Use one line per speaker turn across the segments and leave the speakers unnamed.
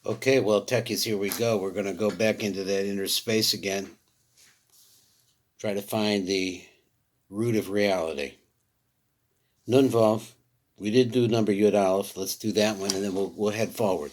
Okay, well, techies, here we go. We're going to go back into that inner space again. Try to find the root of reality. Nun Vav. We did do number Yud Aleph. Let's do that one, and then we'll head forward.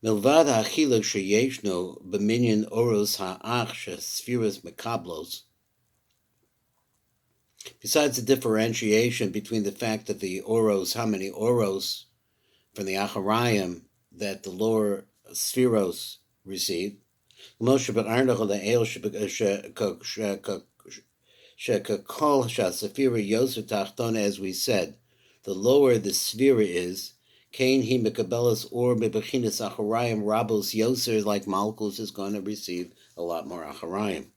Milvad ha'chiluk sheyeshno b'minyan oros ha'ach shesfiras mekablos. Besides the differentiation between the fact that the oros, how many oros from the acharayim that the lower spheros received, as we said, the lower the sphere is, Kain he mekabelas or mebechinas acharayim rabos yoser, like Malchus is going to receive a lot more acharayim.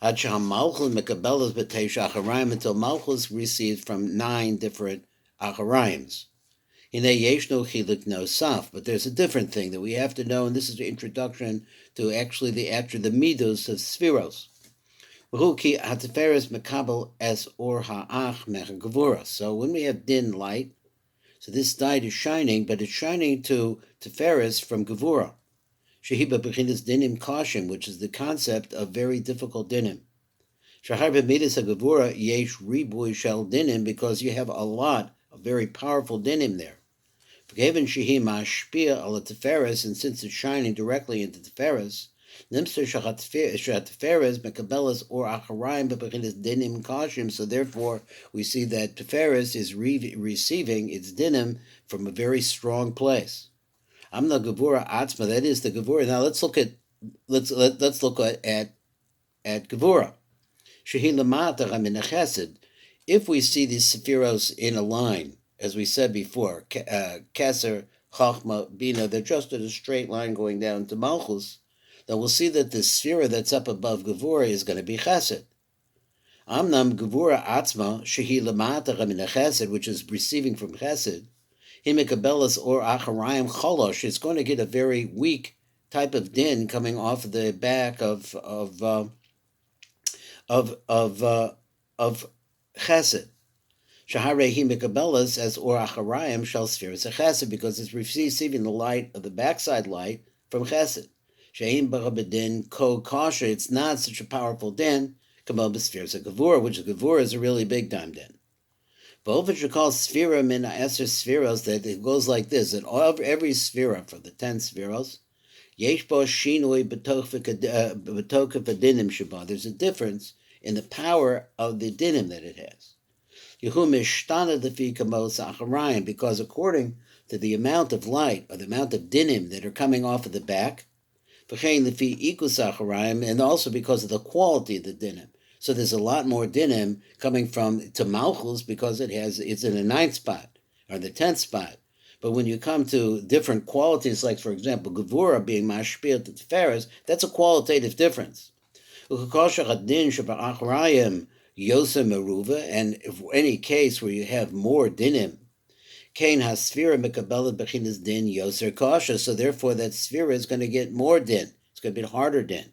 Ad shehamalchus mekabelas b'teish acharayim, until Malchus receives from 9 different acharayims. Hine yeshno chiluk nosaf, but there's a different thing that we have to know, and this is the introduction to actually the midos of spheros. So when we have din light, so this light is shining, but it's shining to Tiferes from Gevura. Shehiba bechinas dinim kashim, which is the concept of very difficult dinim. Shahar b'midas Gevura yesh ribuy shel dinim, because you have a lot of very powerful dinim there. Given shehi mashpia ala Tiferes, and since it's shining directly into Tiferes, Nimster Tiferes mekabelas or acharayim bebechinas dinim kashim. So therefore, we see that Tiferes is receiving its dinim from a very strong place. Amna Gevura Atzma, that is the Gevura. Now let's look at Gevura. Shehi lamata min chesed. If we see these sephiros in a line, as we said before, Keser, Chachma, Bina, they're just in a straight line going down to Malchus, then we'll see that the sphere that's up above Gevura is going to be Chesed. Amnam Gevura Atzma, Shehi Lamata min Chesed, which is receiving from Chesed, Himikabelas or Acharayim Cholosh, it's going to get a very weak type of din coming off the back of Chesed. Shaharehi Mikabelas as or Acharayim shall sphere as a Chesed, because it's receiving the light of the backside light from Chesed. Shein barabedin ko kasha, it's not such a powerful din. Kamal b'spheres a gevura, which a gevura is a really big time din. But if you call sphera min eser spheros, that it goes like this: that every sphera for the 10 spheros, yesh bo shinui b'toka v'dinim sheba. There's a difference in the power of the dinim that it has. Yehu mishtana lefi kamos acharayim, because according to the amount of light or the amount of dinim that are coming off of the back, and also because of the quality of the dinim. So there's a lot more dinim coming from to Malchus because it's in the 9th spot or the 10th spot. But when you come to different qualities, like for example, Gevura being mashpil to Tiferes, that's a qualitative difference. And if any case where you have more dinim, Kain has sphera mekabelet bechinas din yoser kasha. So therefore, that sphera is going to get more din. It's going to be harder din.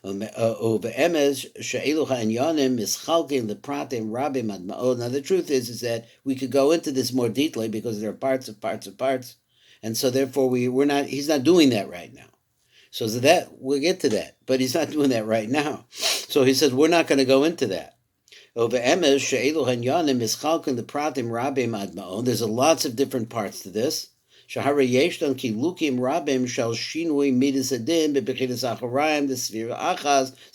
Now the truth is that we could go into this more deeply because there are parts, and so therefore we're not. He's not doing that right now. So that we'll get to that, but he's not doing that right now. So he says we're not going to go into that. There's a lots of different parts to this. So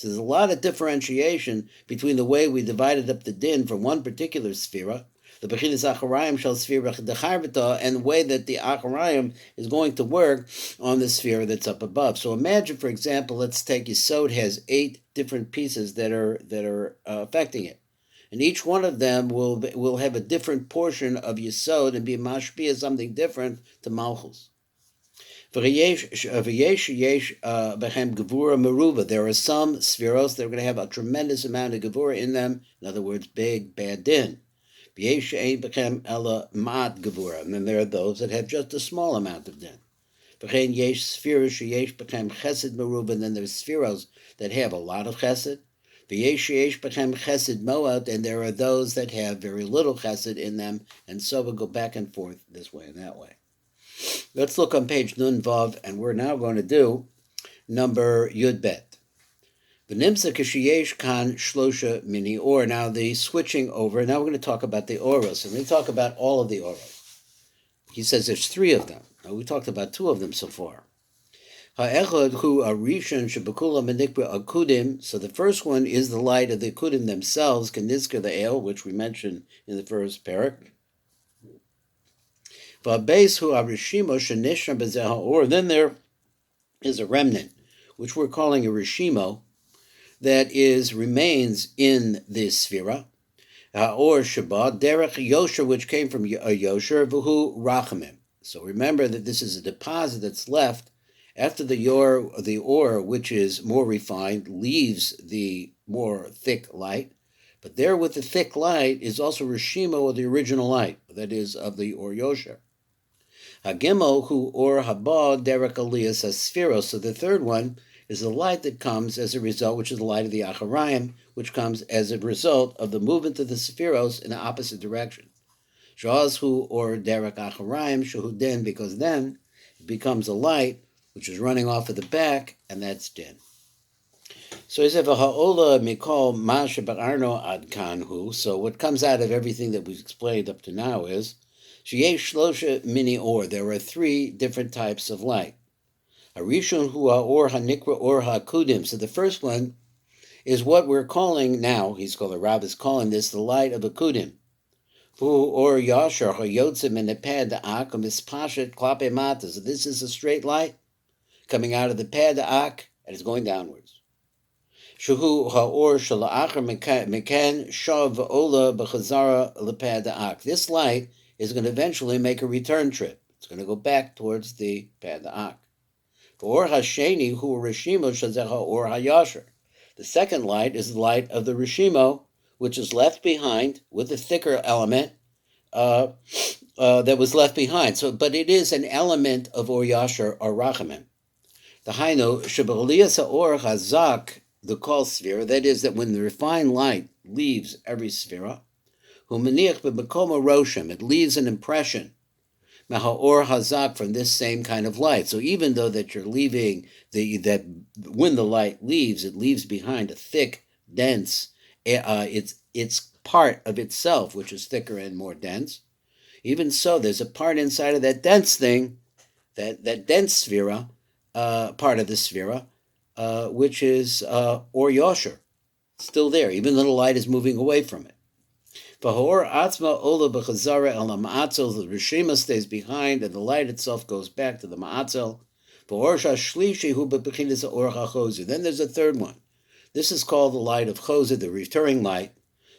there's a lot of differentiation between the way we divided up the din from one particular sphera, the bechinas acharayim shall sphera decharvita, and the way that the acharayim is going to work on the sphere that's up above. So imagine, for example, let's take Yesod has 8 different pieces that are affecting it. And each one of them will have a different portion of Yesod and be mashpia something different to Malchus. There are some spheros that are going to have a tremendous amount of gevura in them. In other words, big, bad din. And then there are those that have just a small amount of din. And then there's spheros that have a lot of chesed. And there are those that have very little chesed in them, and so we'll go back and forth this way and that way. Let's look on page Nun Vav, and we're now going to do number Yud Bet. V'nimsa kishiyesh kan shlosha mini or. Now the switching over. Now we're going to talk about the oros, and we talk about all of the oros. He says there's 3 of them. Now we talked about 2 of them so far. Ha'echad hu arishan shebekula menikra haakudim. So the first one is the light of the haakudim themselves, kanizka the ale, which we mentioned in the first perek. V'abeis hu arishimo shenishram b'zeh ha'or. Then there is a remnant, which we're calling a rishimo, that remains in this sphera. Ha'or sheba derech yosher, which came from a yosher, v'hu rachamim. So remember that this is a deposit that's left after the ore, which is more refined, leaves the more thick light. But there with the thick light is also rishimo of the original light, that is, of the or yosher. Hagimo hu or haba derek aliyas asphiro. So the third one is the light that comes as a result, which is the light of the acharayim, which comes as a result of the movement of the spheros in the opposite direction. Shaz hu or derek acharayim shehudin, because then it becomes a light which is running off of the back, and that's din. So he said, "V'ha'ola mikol ma shebarno ad kanhu." So what comes out of everything that we've explained up to now is sheyesh shlosha mini or. There are 3 different types of light. Harishon hu ha'or hanikra or haakudim. So the first one is what we're calling now. The Rav is calling this the light of haakudim. Hu or yasher hayotzim in the pad da'ak mispashet klape mata. So this is a straight light coming out of the pad da'ak and it's going downwards. Shuhu ha'or shala'achar mekan shav v'ola b'chazara lepad da'ak. This light is going to eventually make a return trip. It's going to go back towards the pad da'ak. Or hasheni hu rishimo shazecha or hayasher. The second light is the light of the rishimo, which is left behind with a thicker element that was left behind. But it is an element of or yasher or rachamim. The haino shebaliyas or hazak, the kol sphere, that is that when the refined light leaves every sphere, hu maniach b'bekom roshem, it leaves an impression or hazak from this same kind of light. So even though that you're leaving that when the light leaves, it leaves behind a thick, dense, it's part of itself, which is thicker and more dense. Even so, there's a part inside of that dense thing, that dense sphera, part of the sphera, which is or yosher, still there, even though the light is moving away from it. V'hor atzma ola b'chazara el ma'atzel, the rishima stays behind, and the light itself goes back to the ma'atzel. V'hor shashlishi hu b'bechinas or hachozer. Then there's a third one. This is called the light of chozer, the returning light.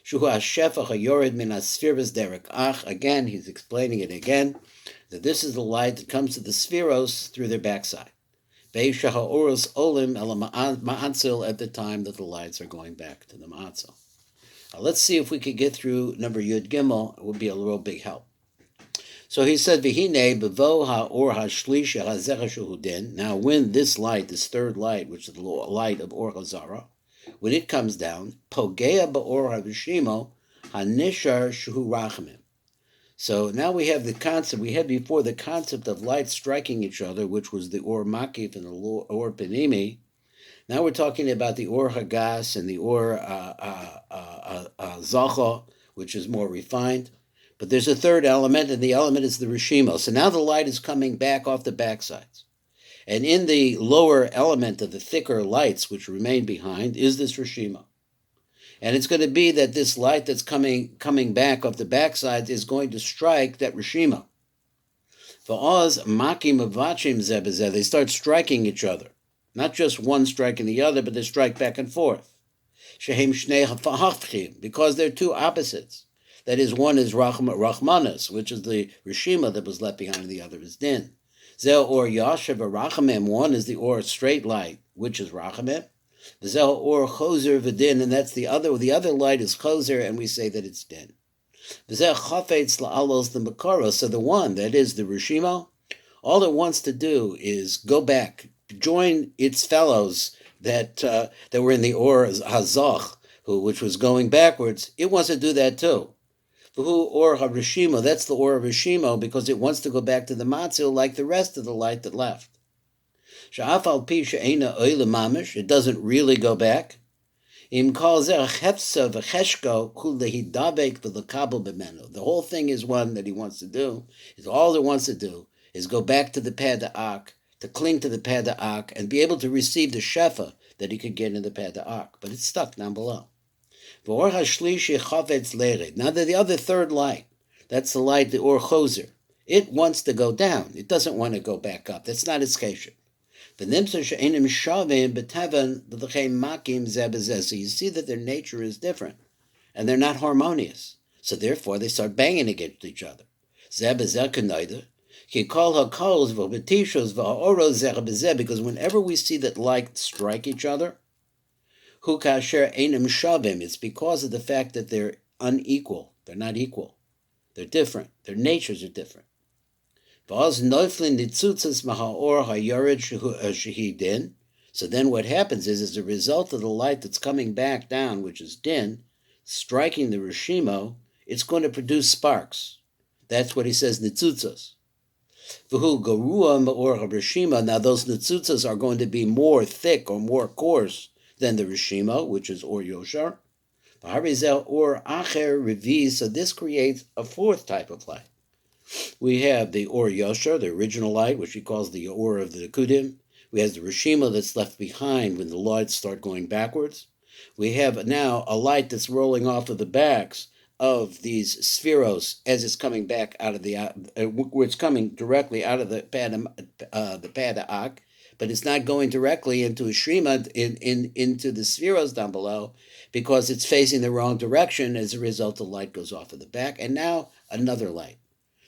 Shuhu hashefach hayored min asfiras derek ach. Again, he's explaining it again, that this is the light that comes to the spheros through their backside. Beisha ha'oros olim el ma'atzel, at the time that the lights are going back to the ma'atzel. Let's see if we could get through number Yud Gimel. It would be a real big help. So he said, "V'hine bevo ha'or ha'shlish ha'zecha shehudin." Now, when this light, this third light, which is the light of Or Hazara, when it comes down, pogea ba'or ha'vishimo ha'nishar shehu rachamim. So now we have the concept. We had before the concept of light striking each other, which was the Or Makif and the Or Penimi. Now we're talking about the Or Hagas and the Or Zacha, which is more refined. But there's a third element, and the element is the Rishimo. So now the light is coming back off the backsides. And in the lower element of the thicker lights, which remain behind, is this Rishimo. And it's going to be that this light that's coming back off the backsides is going to strike that Rishimo. Va'oz makim avachim zebezeh. They start striking each other. Not just one striking the other, but they strike back and forth. Shehem shnei hafachim, because they're 2 opposites. That is, one is Rachmanas, which is the Rishima that was left behind, and the other is Din. Zeh or Yashav Rachamim, one is the Or straight light, which is Rachamim. Zeh or Chozer v'Din, and that's the other. The other light is Chozer, and we say that it's Din. Zeh Chafetz la'alos the Makara. So the one, that is the Rishima, all it wants to do is go back, join its fellows that were in the Or Hazach, which was going backwards. It wants to do that too. V'hu or harishimo, that's the or of Rishimo, because it wants to go back to the matzil like the rest of the light that left. Sha'afal pi she'ena oile mamish, it doesn't really go back. Im kol zeh chefsa v'cheshko kul lehidabek v'lekabel b'menu. The whole thing is one that he wants to do, is all it wants to do, is go back to the Pada'ak, to cling to the Pada'ak, and be able to receive the shefa that he could get in the Pada'ak. But it's stuck down below. Now the other third light, that's the light, the Or Choser, it wants to go down. It doesn't want to go back up. That's not its kesher. So you see that their nature is different, and they're not harmonious. So therefore, they start banging against each other. Because whenever we see that light strike each other, it's because of the fact that they're unequal. They're not equal. They're different. Their natures are different. So then what happens is, as a result of the light that's coming back down, which is din, striking the Rishimo, it's going to produce sparks. That's what he says, nitzutzos. Now those nitzutzos are going to be more thick or more coarse than the Rishimo, which is Or Yoshar. Or Acher Revi, so this creates a fourth type of light. We have the Or Yoshar, the original light, which he calls the Or of the haakudim. We have the Rishimo that's left behind when the lights start going backwards. We have now a light that's rolling off of the backs of these spheros as it's coming back out of the, where it's coming directly out of the Pada'ak, but it's not going directly into a shrima, into the spheros down below, because it's facing the wrong direction. As a result, the light goes off of the back, and now another light.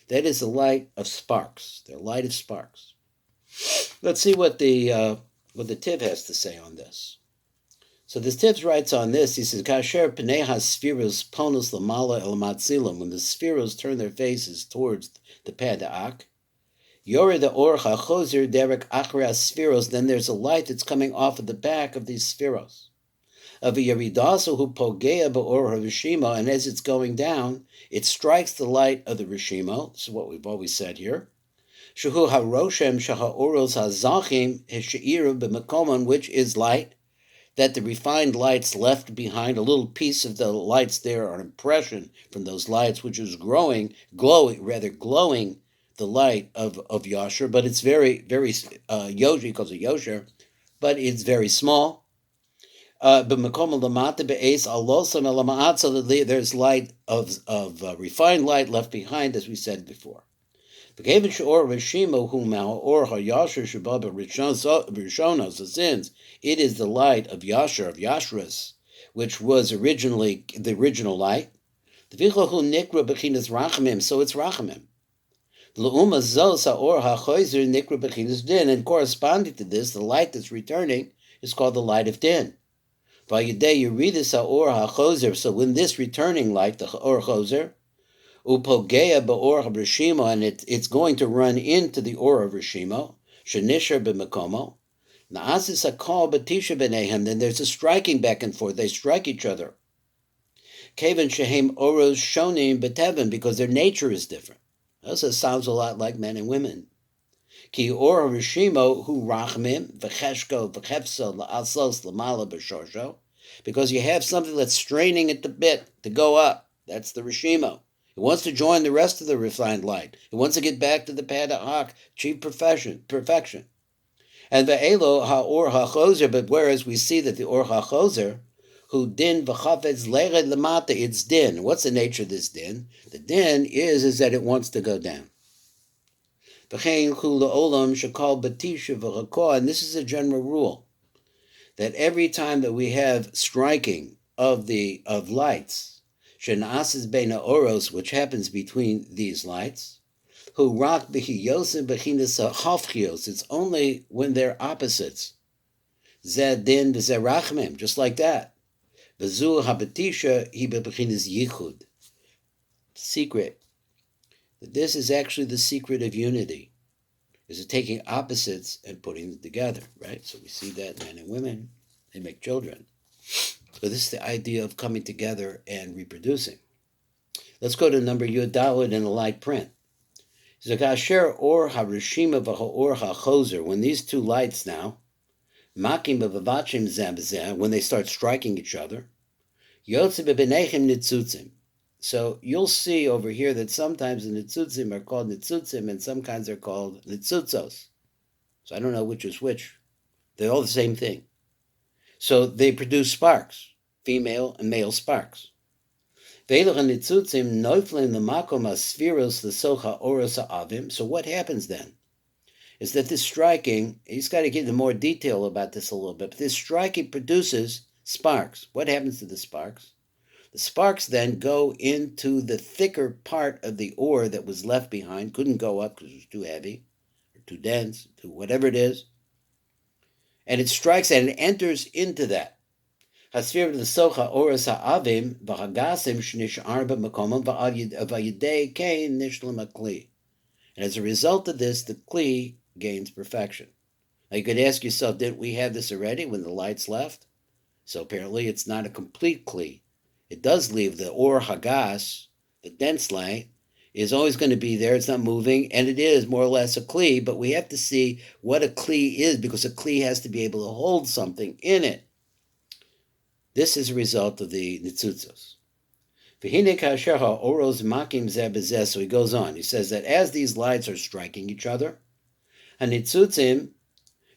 That is the light of sparks. The light of sparks. Let's see what the Tiv has to say on this. So the Tiv writes on this. He says, "Kasher pnei haspheros ponus lamala el matzilim." When the spheros turn their faces towards the Pada'ak, Yored the Or HaChozer derek achra spheros. Then there's a light that's coming off of the back of these spheros. Of a yeridaso hu pogea be'or Rishimo, and as it's going down, it strikes the light of the Rishimo. This is what we've always said here. Shehu haroshem shaha'oros hazachim hesheiru b'mekomon, which is light that the refined lights left behind. A little piece of the lights there are an impression from those lights, which is glowing the light of Yasher, but it's very, very Yoshi, because of Yosher, but it's very small. There's light of refined light left behind, as we said before. So since it is the light of Yasher, of Yashrus, which was originally the original light, so it's Rachamim. And corresponding to this, the light that's returning is called the light of din. So when this returning light, the Or Choser, upogea be'or Rishimo, and it's going to run into the Or of Rishimo, shenisher b'mekomo, na'asis hakol b'tisha b'neihem, then there's a striking back and forth. They strike each other. Kevan shehem oros shonim b'tevin, because their nature is different. Also sounds a lot like men and women. Ki Or Rishimo hu rachmim v'cheshko v'chefso la'asos l'mala b'shosho, because you have something that's straining at the bit to go up. That's the Rishimo. It wants to join the rest of the refined light. It wants to get back to the Pada'ak, achieve perfection. And ve'elo ha'or ha'chozer, but whereas we see that the Or ha'chozer, who din v'chafetz lered lamata, it's din. What's the nature of this din? The din is that it wants to go down. And this is a general rule, that every time that we have striking of lights, shenasis beina oros, which happens between these lights, who rak b'chiyosim b'chinas hafchios, it's only when they're opposites. Zeh din v'zeh rachmim, just like that. V'zu habetisha hi b'chinas yichud. Secret. This is actually the secret of unity, is it taking opposites and putting them together, right? So we see that men and women, they make children. So this is the idea of coming together and reproducing. Let's go to number Yudalid in the light print. Zakasher or Harishima v'ha'or ha'chozer. When these two lights now, makim b'vavachim zeh, when they start striking each other, yotze b'benechem nitzutzim. So you'll see over here that sometimes the nitzutzim are called nitzutzim and some kinds are called nitzutzos. So I don't know which is which. They're all the same thing. So they produce sparks, female and male sparks. So what happens then is that this striking, he's got to give them more detail about this a little bit, but this striking produces sparks. What happens to the sparks? The sparks then go into the thicker part of the ore that was left behind, couldn't go up because it was too heavy, or too dense, too whatever it is, and it strikes and it enters into that. And as a result of this, the kli gains perfection. Now you could ask yourself, didn't we have this already when the lights left? So apparently it's not a complete kli. It does leave the or hagas, the dense light, is always going to be there. It's not moving, and it is more or less a kli, but we have to see what a kli is, because a kli has to be able to hold something in it. This is a result of the nitzutzos. So he goes on. He says that as these lights are striking each other, hanitzutzim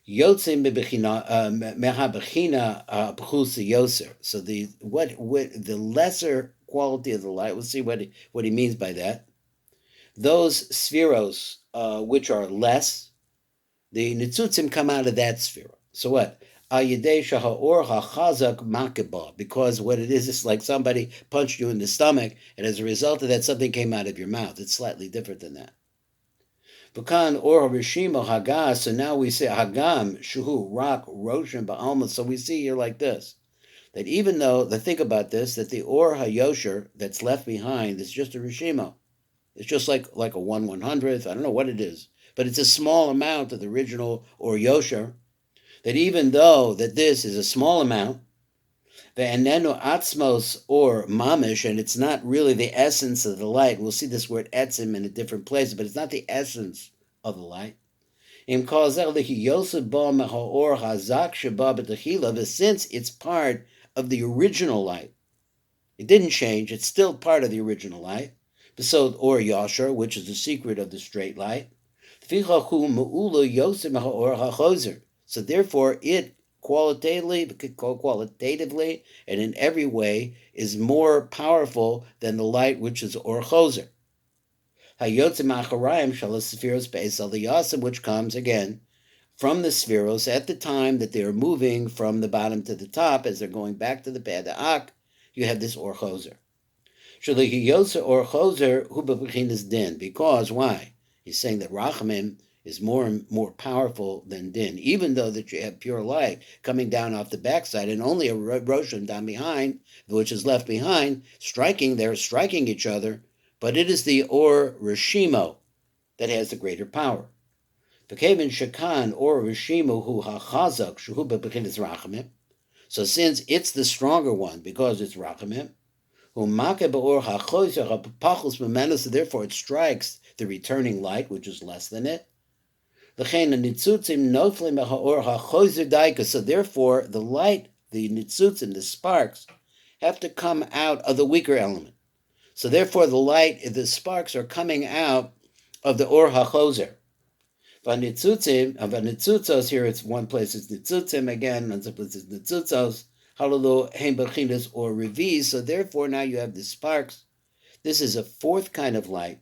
yotzim mehabechina b'chusa yoser. So the lesser quality of the light. We'll see what he means by that. Those spheros which are less, the nitzutzim come out of that sphero. So what? Because what it is like somebody punched you in the stomach, and as a result of that, something came out of your mouth. It's slightly different than that. So now we say hagam, shuhu, rock, roshan, ba'alma. So we see here like this, that even though, think about this, that the or hayosher that's left behind is just a rishimo. It's just like a 1/100th, I don't know what it is, but it's a small amount of the original or yosher. That even though that this is a small amount, the enenu atzmos or mamish, and it's not really the essence of the light. We'll see this word etzim in a different place, but it's not the essence of the light. Since it's part of the original light, it didn't change. It's still part of the original light. So or yasher, which is the secret of the straight light. So therefore, it qualitatively, and in every way, is more powerful than the light which is or choser. Which comes again from the spheros at the time that they are moving from the bottom to the top, as they're going back to the Pada'ak, you have this or choser. Or choser din, because why? He's saying that rachamim is more powerful than din, even though that you have pure light coming down off the backside and only a roshan down behind, which is left behind, they're striking each other, but it is the or rishimo that has the greater power. V'kevin shakan or rishimo hu hachazak shuhu bebechinas rachamim. So since it's the stronger one because it's rachamim, so therefore it strikes the returning light, which is less than it. So therefore, the light, the nitzutzim, the sparks, have to come out of the weaker element. So therefore, the sparks are coming out of the or hachozer. Nitzutzos, here it's one place it's nitzutzim again, another place it's nitzutzos. Halalu heim bechinas or reviz. So therefore, now you have the sparks. This is a fourth kind of light,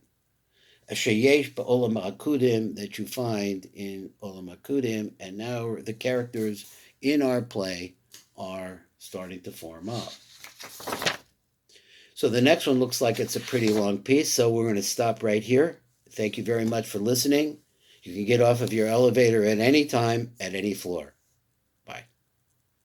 a sheyesh ba'olam haakudim, that you find in olam haakudim, and now the characters in our play are starting to form up. So the next one looks like it's a pretty long piece, so we're going to stop right here. Thank you very much for listening. You can get off of your elevator at any time, at any floor.